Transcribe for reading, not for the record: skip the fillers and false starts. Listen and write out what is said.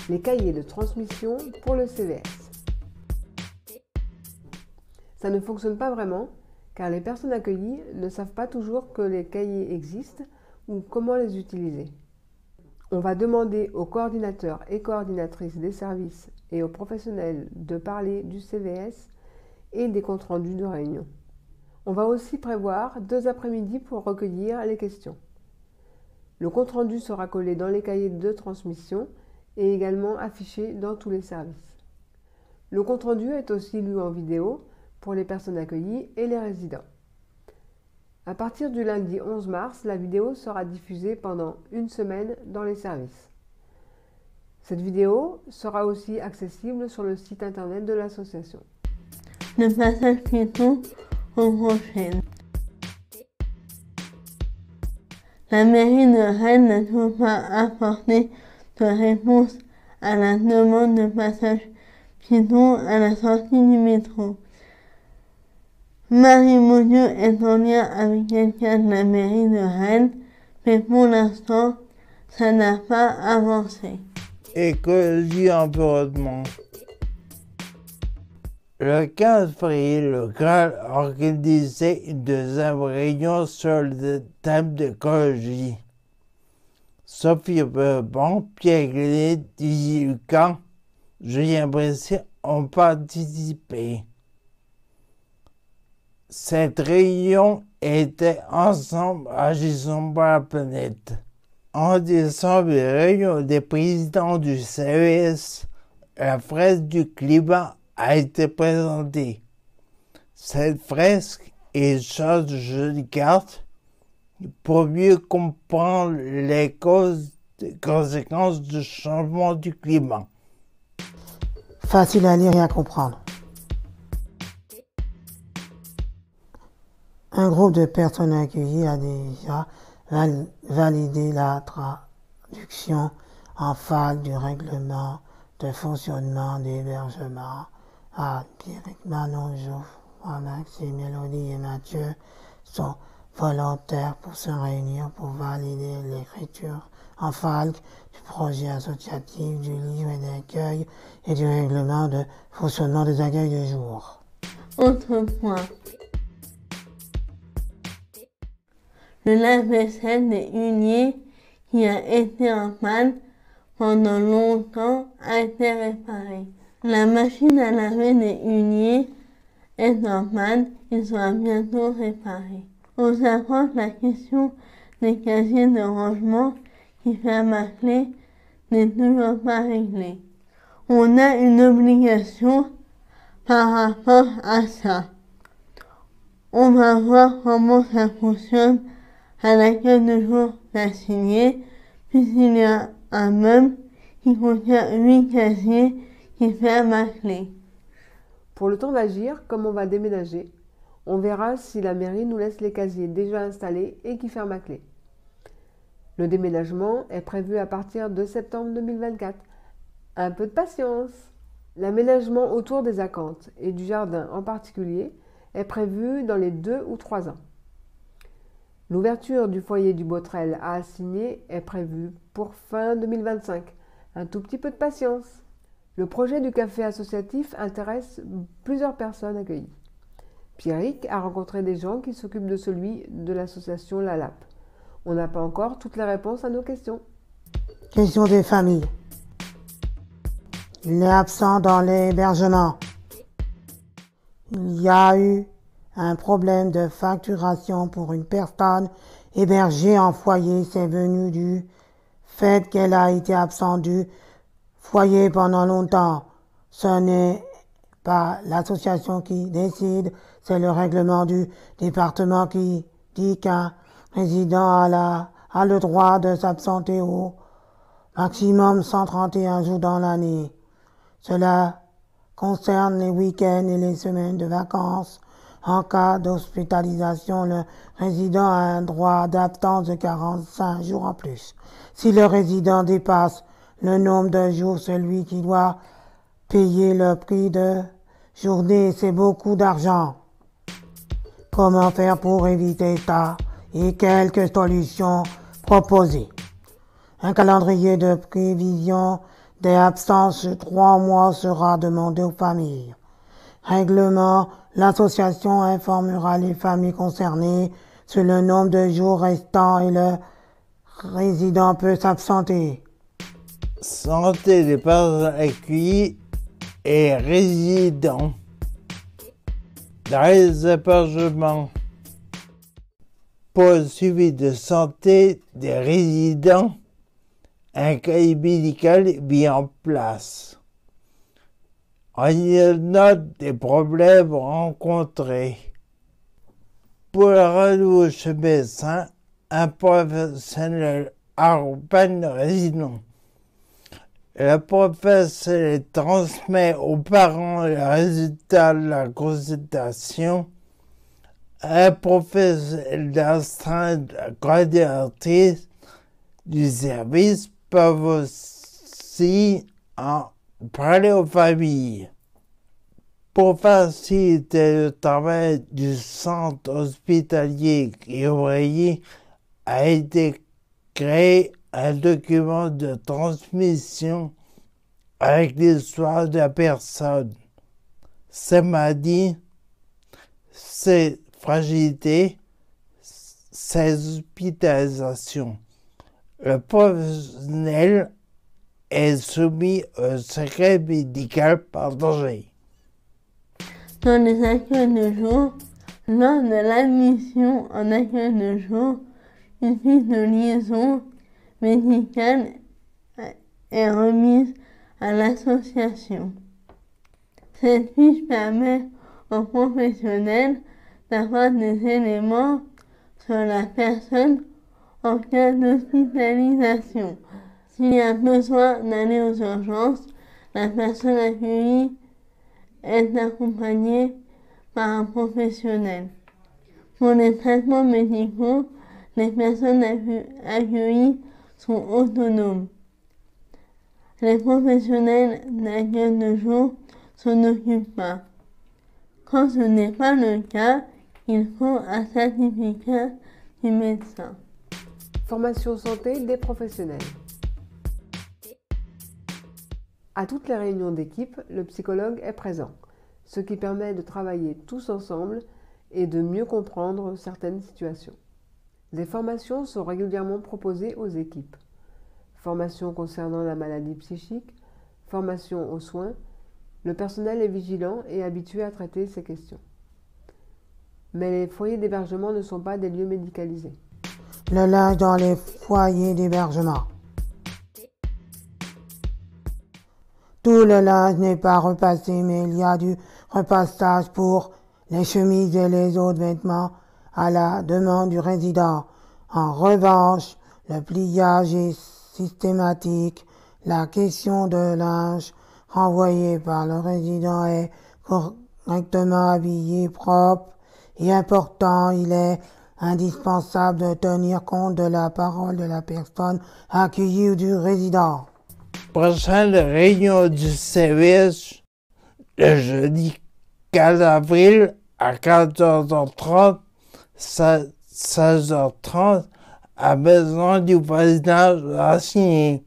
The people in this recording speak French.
les cahiers de transmission pour le CVS. Ça ne fonctionne pas vraiment car les personnes accueillies ne savent pas toujours que les cahiers existent ou comment les utiliser. On va demander aux coordinateurs et coordinatrices des services et aux professionnels de parler du CVS et des comptes rendus de réunion. On va aussi prévoir 2 après-midi pour recueillir les questions. Le compte rendu sera collé dans les cahiers de transmission et également affiché dans tous les services. Le compte rendu est aussi lu en vidéo pour les personnes accueillies et les résidents. À partir du lundi 11 mars, la vidéo sera diffusée pendant 1 semaine dans les services. Cette vidéo sera aussi accessible sur le site internet de l'association. Le passage piéton au prochain. La mairie de Rennes n'a toujours pas apporté de réponse à la demande de passage piéton à la sortie du métro. Marie Monnieu est en lien avec quelqu'un de la mairie de Rennes, mais pour l'instant, ça n'a pas avancé. Écologie environnement. Le 15 février, le GRAL organisait une 2e réunion sur le thème d'écologie. Sophie Beuban, Pierre Gléné, Didier Lucas, Julien Bressé ont participé. Cette réunion était Ensemble agissons pour la planète. En décembre, la réunion des présidents du CVS, la fresque du climat a été présentée. Cette fresque est une sorte de jeu de cartes pour mieux comprendre les conséquences du changement du climat. Facile à lire et à comprendre. Un groupe de personnes accueillies a déjà validé la traduction en FAQ du règlement de fonctionnement d'hébergement. Pierrick, Manon, Geoffroy, Maxime, Mélodie et Mathieu sont volontaires pour se réunir pour valider l'écriture en FAQ du projet associatif, du livret d'accueil et du règlement de fonctionnement des accueils de jour. Autre point. Le lave-vaisselle des Huniers, qui a été en panne pendant longtemps, a été réparé. La machine à laver des Huniers est en panne, il sera bientôt réparé. On s'approche la question des casiers de rangement qui ferment à clé n'est toujours pas réglée. On a une obligation par rapport à ça. On va voir comment ça fonctionne à l'accueil de jour d'assigné, puisqu'il y a un meuble qui contient 8 casiers qui ferment à clé. Pour le temps d'agir, comme on va déménager, on verra si la mairie nous laisse les casiers déjà installés et qui ferment à clé. Le déménagement est prévu à partir de septembre 2024. Un peu de patience! L'aménagement autour des acanthes et du jardin en particulier est prévu dans les 2 ou 3 ans. L'ouverture du foyer du Botrel à Assigné est prévue pour fin 2025. Un tout petit peu de patience. Le projet du café associatif intéresse plusieurs personnes accueillies. Pierrick a rencontré des gens qui s'occupent de celui de l'association La Lappe. On n'a pas encore toutes les réponses à nos questions. Question des familles. Il est absent dans l'hébergement. Il y a eu un problème de facturation pour une personne hébergée en foyer. C'est venu du fait qu'elle a été absente du foyer pendant longtemps. Ce n'est pas l'association qui décide, c'est le règlement du département qui dit qu'un résident a le droit de s'absenter au maximum 131 jours dans l'année. Cela concerne les week-ends et les semaines de vacances. En cas d'hospitalisation, le résident a un droit d'absence de 45 jours en plus. Si le résident dépasse le nombre de jours, celui qui doit payer le prix de journée, c'est beaucoup d'argent. Comment faire pour éviter ça et quelques solutions proposées? Un calendrier de prévision des absences de 3 mois sera demandé aux familles. Règlement, l'association informera les familles concernées sur le nombre de jours restants et le résident peut s'absenter. Santé des personnes accueillies et résidents dans les hébergements. Pour le suivi de santé des résidents, un cahier médical est mis en place. On y note des problèmes rencontrés. Pour le rendez-vous chez le médecin, un professionnel accompagne le résident. Le professionnel transmet aux parents le résultat de la consultation. Un professionnel d'astreinte, la coordinatrice du service peuvent aussi en parler aux familles. Pour faciliter le travail du centre hospitalier et ouvrier, a été créé un document de transmission avec l'histoire de la personne, ses maladies, ses fragilités, ses hospitalisations. Le professionnel est soumis au secret médical partagé. Dans les accueils de jour, lors de l'admission en accueil de jour, une fiche de liaison médicale est remise à l'association. Cette fiche permet aux professionnels d'avoir des éléments sur la personne en cas d'hospitalisation. S'il y a besoin d'aller aux urgences, la personne accueillie est accompagnée par un professionnel. Pour les traitements médicaux, les personnes accueillies sont autonomes. Les professionnels d'accueil de jour s'en occupent pas. Quand ce n'est pas le cas, il faut un certificat du médecin. Formation santé des professionnels. À toutes les réunions d'équipe, le psychologue est présent, ce qui permet de travailler tous ensemble et de mieux comprendre certaines situations. Des formations sont régulièrement proposées aux équipes. Formation concernant la maladie psychique, formation aux soins. Le personnel est vigilant et habitué à traiter ces questions. Mais les foyers d'hébergement ne sont pas des lieux médicalisés. Le linge dans les foyers d'hébergement. Tout le linge n'est pas repassé, mais il y a du repassage pour les chemises et les autres vêtements à la demande du résident. En revanche, le pliage est systématique. La question de linge renvoyé par le résident est correctement habillé, propre et important. Il est indispensable de tenir compte de la parole de la personne accueillie ou du résident. Prochaine réunion du service, le jeudi 4 avril à 14h30, 16h30, à Maison du Président Racine.